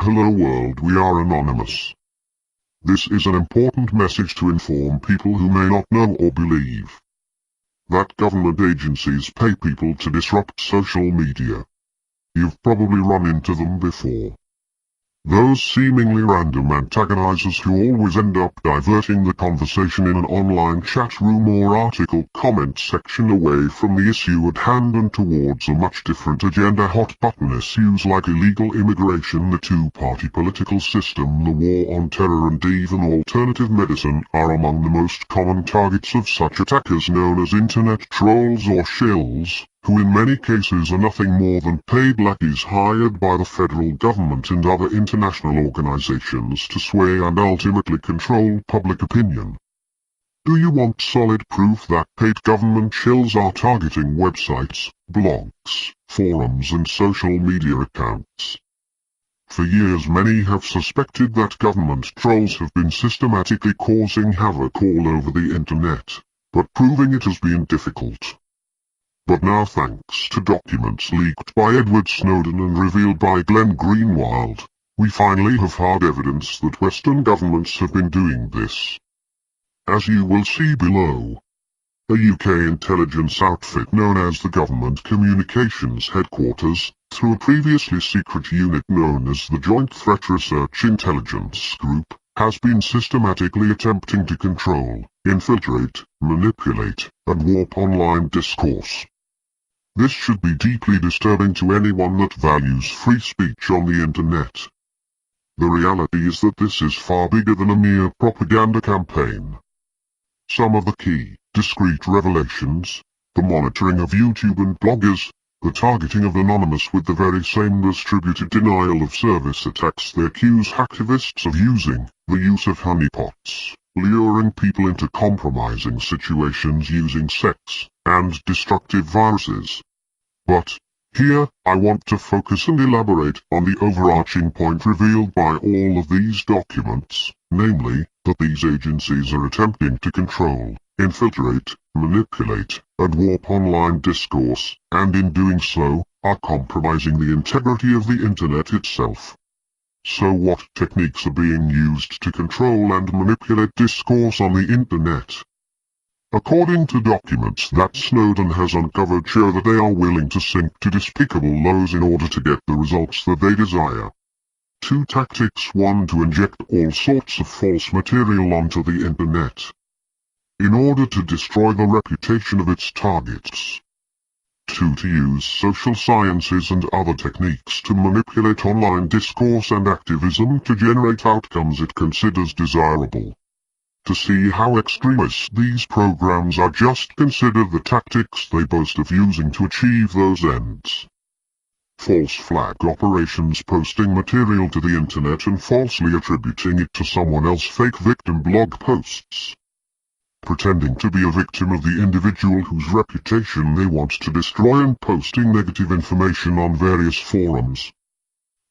Hello world, we are anonymous. This is an important message to inform people who may not know or believe that government agencies pay people to disrupt social media. You've probably run into them before. Those seemingly random antagonizers who always end up diverting the conversation in an online chat room or article comment section away from the issue at hand and towards a much different agenda. Hot-button issues like illegal immigration, the two-party political system, the war on terror and even alternative medicine are among the most common targets of such attackers known as internet trolls or shills, who in many cases are nothing more than paid lackeys hired by the federal government and other international organizations to sway and ultimately control public opinion. Do you want solid proof that paid government shills are targeting websites, blogs, forums and social media accounts? For years many have suspected that government trolls have been systematically causing havoc all over the internet, but proving it has been difficult. But now, thanks to documents leaked by Edward Snowden and revealed by Glenn Greenwald, we finally have hard evidence that Western governments have been doing this. As you will see below, a UK intelligence outfit known as the Government Communications Headquarters, through a previously secret unit known as the Joint Threat Research Intelligence Group, has been systematically attempting to control, infiltrate, manipulate, and warp online discourse. This should be deeply disturbing to anyone that values free speech on the internet. The reality is that this is far bigger than a mere propaganda campaign. Some of the key, discrete revelations, the monitoring of YouTube and bloggers, the targeting of Anonymous with the very same distributed denial of service attacks they accuse hacktivists of using, the use of honeypots, luring people into compromising situations using sex, and destructive viruses. But, here, I want to focus and elaborate on the overarching point revealed by all of these documents, namely, that these agencies are attempting to control, infiltrate, manipulate, and warp online discourse, and in doing so, are compromising the integrity of the internet itself. So what techniques are being used to control and manipulate discourse on the internet? According to documents that Snowden has uncovered show that they are willing to sink to despicable lows in order to get the results that they desire. Two tactics: one, to inject all sorts of false material onto the internet, in order to destroy the reputation of its targets. Two, to use social sciences and other techniques to manipulate online discourse and activism to generate outcomes it considers desirable. To see how extremist these programs are, just consider the tactics they boast of using to achieve those ends. False flag operations: posting material to the internet and falsely attributing it to someone else. Fake victim blog posts, pretending to be a victim of the individual whose reputation they want to destroy and posting negative information on various forums.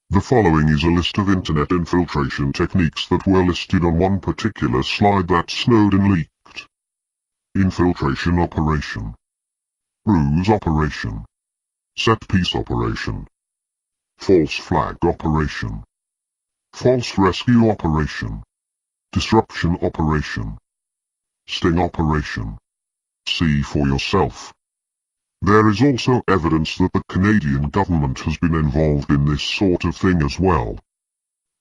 The following is a list of internet infiltration techniques that were listed on one particular slide that Snowden leaked. Infiltration operation, ruse operation, set-piece operation, false flag operation, false rescue operation, disruption operation, sting operation. See for yourself. There is also evidence that the Canadian government has been involved in this sort of thing as well.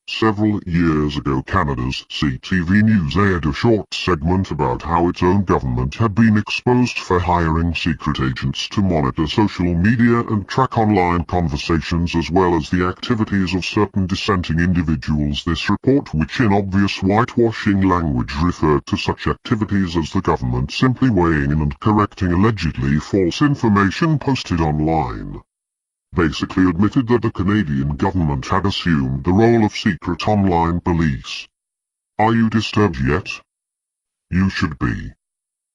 Several years ago, Canada's CTV News aired a short segment about how its own government had been exposed for hiring secret agents to monitor social media and track online conversations as well as the activities of certain dissenting individuals. This report, which in obvious whitewashing language referred to such activities as the government simply weighing in and correcting allegedly false information posted online, basically admitted that the Canadian government had assumed the role of secret online police. Are you disturbed yet? You should be.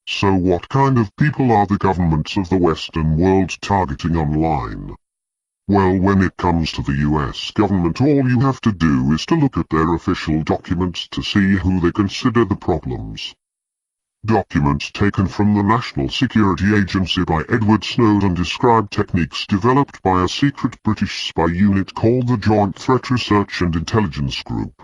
So what kind of people are the governments of the Western world targeting online? Well, when it comes to the US government, all you have to do is to look at their official documents to see who they consider the problems. Documents taken from the National Security Agency by Edward Snowden describe techniques developed by a secret British spy unit called the Joint Threat Research and Intelligence Group,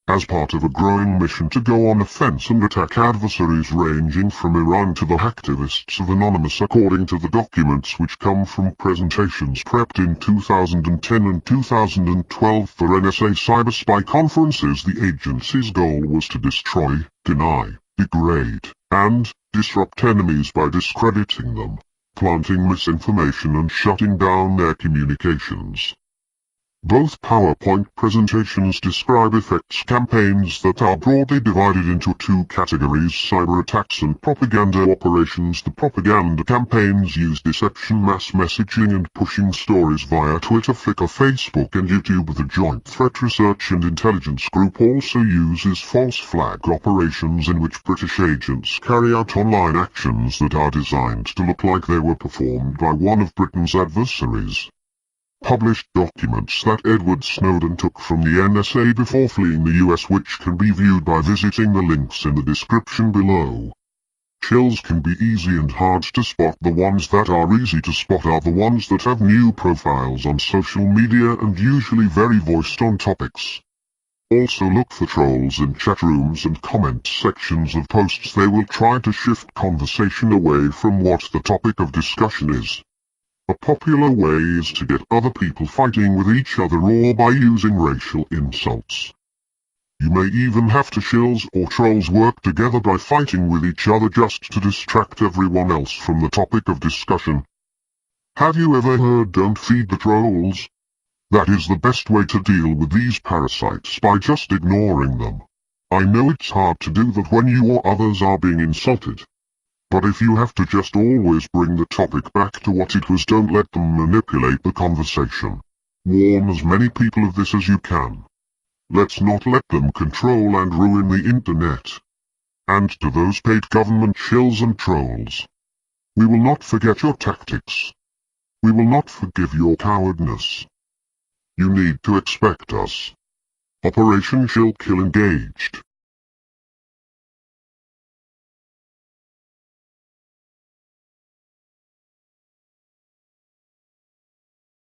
as part of a growing mission to go on offense and attack adversaries ranging from Iran to the hacktivists of Anonymous, according to the documents, which come from presentations prepped in 2010 and 2012 for NSA cyber spy conferences. The agency's goal was to destroy, deny, degrade, and disrupt enemies by discrediting them, planting misinformation and shutting down their communications. Both PowerPoint presentations describe effects campaigns that are broadly divided into two categories: cyber attacks and propaganda operations. The propaganda campaigns use deception, mass messaging, and pushing stories via Twitter, Flickr, Facebook, and YouTube. The Joint Threat Research and Intelligence Group also uses false flag operations, in which British agents carry out online actions that are designed to look like they were performed by one of Britain's adversaries. Published documents that Edward Snowden took from the NSA before fleeing the US, which can be viewed by visiting the links in the description below. Shills can be easy and hard to spot. The ones that are easy to spot are the ones that have new profiles on social media and usually very voiced on topics. Also look for trolls in chat rooms and comment sections of posts. They will try to shift conversation away from what the topic of discussion is. A popular way is to get other people fighting with each other, or by using racial insults. You may even have to shills or trolls work together by fighting with each other just to distract everyone else from the topic of discussion. Have you ever heard "don't feed the trolls"? That is the best way to deal with these parasites, by just ignoring them. I know it's hard to do that when you or others are being insulted. But if you have to just always bring the topic back to what it was, don't let them manipulate the conversation. Warn as many people of this as you can. Let's not let them control and ruin the internet. And to those paid government shills and trolls, we will not forget your tactics. We will not forgive your cowardness. You need to expect us. Operation Shill Kill engaged.